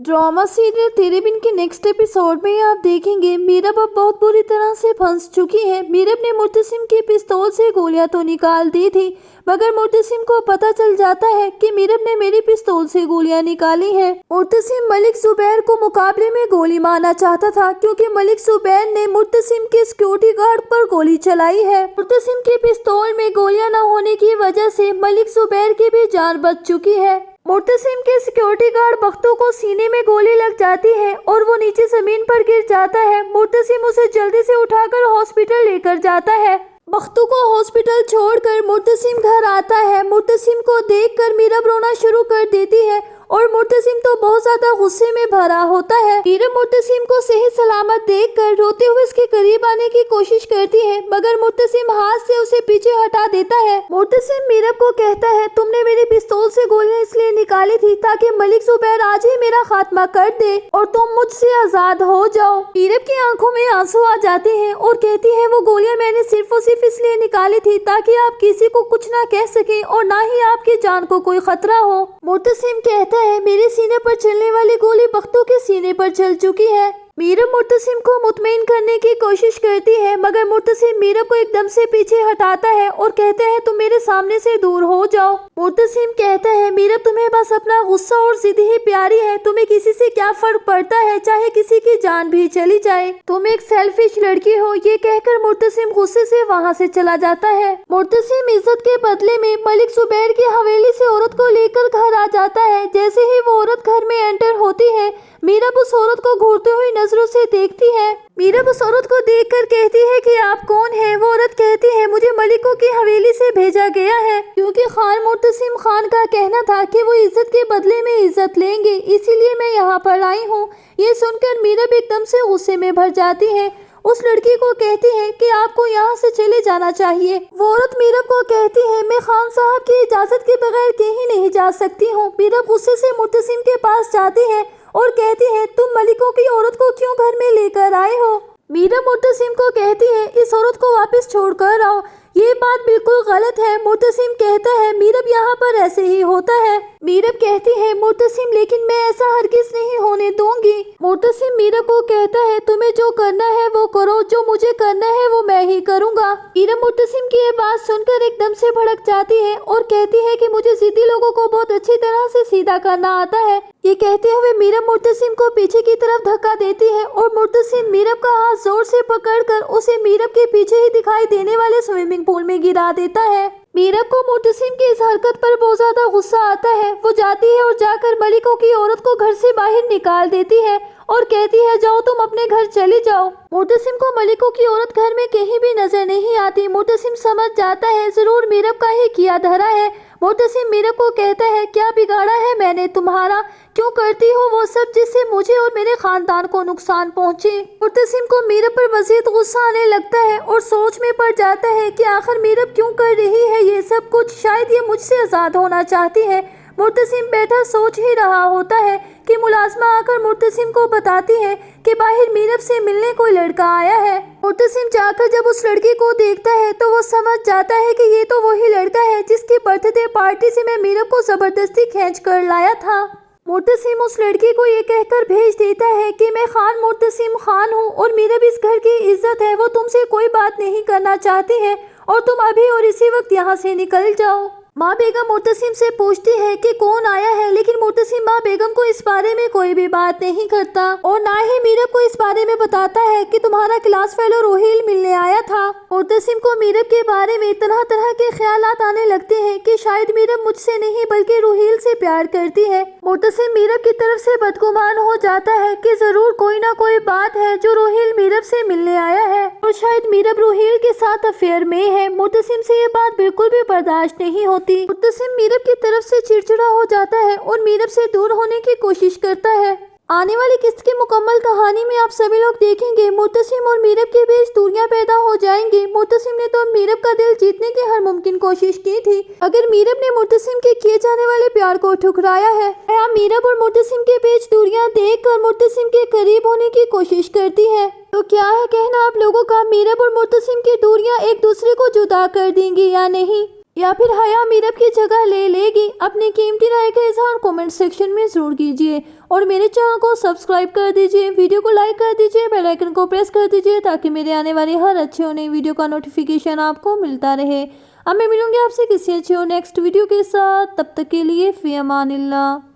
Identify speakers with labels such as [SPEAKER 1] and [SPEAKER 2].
[SPEAKER 1] Drama serial तेरे बिन के next episode में आप देखेंगे मीरब अब बहुत बुरी तरह से फंस चुकी है। मीरब ने मुर्तसिम की पिस्तौल से गोलियां तो निकाल दी थी, मगर मुर्तसिम को पता चल जाता है कि मीरब ने मेरी पिस्तौल से गोलियां निकाली हैं। मुर्तसिम मलिक जुबैर को मुकाबले में गोली मारना चाहता था, क्योंकि मलिक जुबैर ने मुर्तसिम के सिक्योरिटी गार्ड पर गोली चलाई है। मुर्तसिम की पिस्तौल में गोलियां न होने की वजह से मलिक जुबैर की भी जान बच चुकी है। मुर्तसिम के सिक्योरिटी गार्ड बख्तू को सीने में गोली लग जाती है और वो नीचे जमीन पर गिर जाता है। मुर्तसिम उसे जल्दी से उठाकर हॉस्पिटल लेकर जाता है। बख्तू को हॉस्पिटल छोड़कर मुर्तसिम घर आता है। मुर्तसिम को देखकर मीरब रोना शुरू कर देती है और मुर्तसिम तो बहुत ज्यादा गुस्से में भरा होता है। मीरब मुर्तसिम को सही सलामत देखकर रोते हुए उसके करीब आने की कोशिश करती है, मगर मुर्तसिम हाथ से उसे पीछे हटा देता है। मुर्तसिम मीरब को कहता है, तुमने मेरी पिस्तौल से गोलियां इसलिए निकाली थी ताकि मलिक जुबैर आज ही मेरा खात्मा कर दे और तुम मुझसे आजाद हो जाओ। मीरब की आंखों में आंसू आ जाते हैं और कहती है, वो गोलियां मैंने सिर्फ और सिर्फ इसलिए निकाली थी ताकि आप किसी को कुछ ना कह सके और ना ही आपकी जान को कोई खतरा हो। मुर्तसिम कहता है, मेरे सीने पर चलने वाली गोली बख्तू के सीने पर चल चुकी है। मीरब मुर्तसिम को मुतमईन करने की कोशिश करती है, मगर मुर्तसिम मीरब को एकदम से पीछे हटाता है और कहता है, तुम मेरे सामने से दूर हो जाओ। मुर्तसिम कहता है, मीरब तुम्हें बस अपना गुस्सा और जिद ही प्यारी है, तुम्हें किसी से क्या फर्क पड़ता है, चाहे किसी की जान भी चली जाए, तुम एक सेल्फिश लड़की हो। ये कहकर मुर्तसिम गुस्से से वहाँ से चला जाता है। मुर्तसिम इज्जत के बदले में मलिक जुबैर की हवेली से औरत को लेकर घर आ जाता है। जैसे ही वो औरत घर में एंटर होती है, मीरब उस औरत को घूरते हुए नजरों से देखती है। मीरब उस औरत को देखकर कहती है कि आप कौन हैं? वो औरत कहती है, मुझे मलिकों की हवेली से भेजा गया है, क्योंकि खान मुर्तसिम खान का कहना था कि वो इज्जत के बदले में इज्जत लेंगे, इसीलिए मैं यहाँ पर आई हूँ। ये सुनकर मीरब एकदम से गुस्से में भर जाती है। उस लड़की को कहती है कि आपको यहाँ से चले जाना चाहिए। वो औरत मीरब को कहती है, मैं खान साहब की इजाजत के बगैर कहीं नहीं जा सकती हूँ। मीरब गुस्से से मुर्तसिम के पास जाती है और कहती है, तुम मलिकों की औरत को क्यों घर में लेकर आए हो? मीरब मुर्तसिम को कहती है, इस औरत को वापस छोड़ कर आओ, ये बात बिल्कुल गलत है। मुर्तसिम कहता है, मीरब यहाँ पर ऐसे ही होता है। मीरब कहती है, मुर्तसिम लेकिन मैं ऐसा हरगिज नहीं होने दूंगी। मुर्तसिम मीरब को कहता है, तुम्हें जो करना है वो करो, जो मुझे करना है वो मैं ही करूँगा। मीरब मुर्तसिम की ये बात सुनकर एकदम से भड़क जाती है और कहती है कि मुझे जिद्दी लोगों को बहुत अच्छी तरह से सीधा करना आता है। ये कहते हुए मीरब मुर्तसिम को पीछे की तरफ धक्का देती है और मुर्तसिम मीरब का हाथ जोर से पकड़कर उसे मीरब के पीछे ही दिखाई देने वाले स्विमिंग पूल में गिरा देता है। मीरब को मुर्तसिम की इस हरकत पर बहुत ज्यादा गुस्सा आता है। वो जाती है और जाकर मलिकों की औरत को घर से बाहर निकाल देती है और कहती है, जाओ तुम अपने घर चली जाओ। मुर्तसिम को मलिकों की औरत घर में कहीं भी नजर नहीं आती। मुर्तसिम समझ जाता है, जरूर मीरब का ही किया धरा है। मुर्तसिम मीरब को कहता है, क्या बिगाड़ा है मैंने तुम्हारा? क्यों करती हो वो सब जिससे मुझे और मेरे खानदान को नुकसान पहुंचे? मुर्तसिम को मीरब पर मजीद गुस्सा आने लगता है और सोच में पड़ जाता है कि आखिर मीरब क्यों कर रही है ये सब कुछ, शायद ये मुझसे आज़ाद होना चाहती है। मुर्तसिम बैठा सोच ही रहा होता है कि मुलाजमा आकर मुर्तसिम को बताती है कि बाहर मीरब से मिलने कोई लड़का आया है। मुर्तसिम जाकर जब उस लड़की को देखता है तो वो समझ जाता है कि ये तो वही लड़का है जिसकी बर्थडे पार्टी से मैं मीरब को जबरदस्ती खींच कर लाया था। मुर्तसिम उस लड़की को ये कहकर भेज देता है कि मैं खान मुर्तसिम खान हूँ और मीरब इस घर की इज्जत है, वो तुमसे कोई बात नहीं करना चाहती है और तुम अभी और इसी वक्त यहाँ से निकल जाओ। माँ बेगम मुर्तसिम से पूछती है कि कौन आया है, लेकिन मुर्तसिम माँ बेगम को इस बारे में कोई भी बात नहीं करता और ना ही मीरब को इस बारे में बताता है कि तुम्हारा क्लास फेलो रोहिल मिलने आया था। मुर्तसिम को मीरब के बारे में तरह तरह के ख्यालात आने लगते हैं कि शायद मीरब मुझसे नहीं बल्कि रोहिल से प्यार करती है। मुर्तसिम मीरब की तरफ से बदगुमान हो जाता है कि जरूर कोई ना कोई बात है जो रोहिल मीरब से मिलने आया है और शायद मीरब रोहिल के साथ अफेयर में है। मुर्तसिम से ये बात बिल्कुल भी बर्दाश्त नहीं होती। मुर्तसिम मीरब की तरफ से चिड़चिड़ा हो जाता है और मीरब से दूर होने की कोशिश करता है। आने वाली किस्त की मुकम्मल कहानी में आप सभी लोग देखेंगे मुर्तसिम और मीरब के बीच दूरियां पैदा हो जाएंगी। मुर्तसिम ने तो मीरब का दिल जीतने की हर मुमकिन कोशिश की थी, अगर मीरब ने मुर्तसिम के किए जाने वाले प्यार को ठुकराया है। मीरब और मुर्तसिम के बीच दूरियां देखकर मुर्तसिम के करीब होने की कोशिश करती है। तो क्या है कहना आप लोगों का, मीरब और मुर्तसिम की दूरियां एक दूसरे को जुदा कर देंगी या नहीं? या फिर हया मीरब की जगह ले लेगी। अपनी कीमती राय का इजहार कमेंट सेक्शन में जरूर कीजिए और मेरे चैनल को सब्सक्राइब कर दीजिए, वीडियो को लाइक कर दीजिए, बेल आइकन को प्रेस कर दीजिए ताकि मेरे आने वाली हर अच्छी और नई वीडियो का नोटिफिकेशन आपको मिलता रहे। अब मैं मिलूंगी आपसे किसी अच्छी और नेक्स्ट वीडियो के साथ, तब तक के लिए फी अमानिल्लाह।